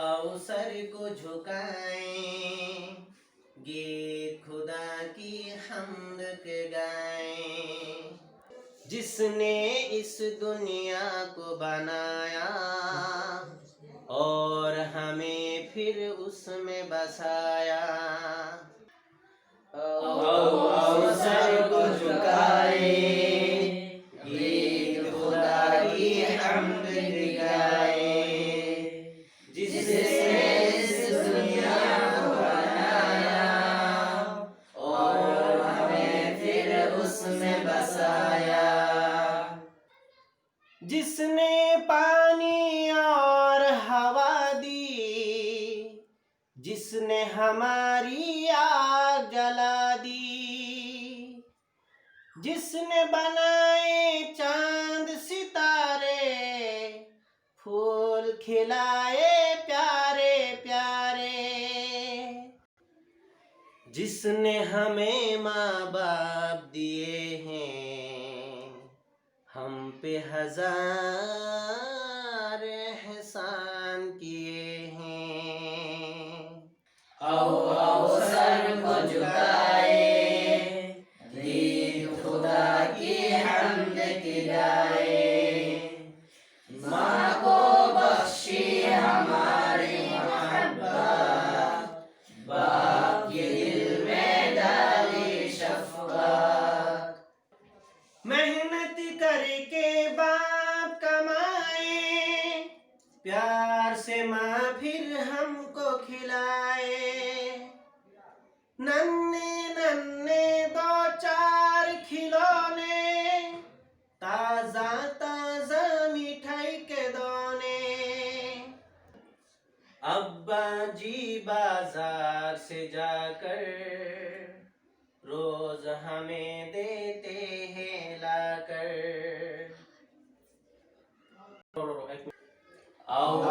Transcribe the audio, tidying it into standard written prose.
आओ सर को झुकाएं, गीत खुदा की हम्द के गाएं। जिसने इस दुनिया को बनाया और हमें फिर उसमें बसाया। आओ सर को झुकाएं, गीत खुदा की हम्द की गाएं। जिसने इस दुनिया को बनाया और हमें फिर उसमें बसाया। जिसने पानी और हवा दी, जिसने हमारी आग जला दी, जिसने बनाए चांद सितारे, फूल खिलाए प्यारे प्यारे। जिसने हमें माँ बाप दिए हैं, हम पे हजार एहसान किए हैं। आओ आओ सर को झुकाए, गीत खुदा की हम्द की गाए। माँ को बख्शी हमारी मोहब्बत, बाप के दिल में डाली शफ़क़त। मेहनत करके बाप कमाए, प्यार से माँ फिर हमको खिलाए। नन्हे नन्हे दो चार खिलौने, ताजा ताजा मिठाई के दोने। अब्बा जी बाजार से जाकर रोज हमें देते हैं लाकर। आओ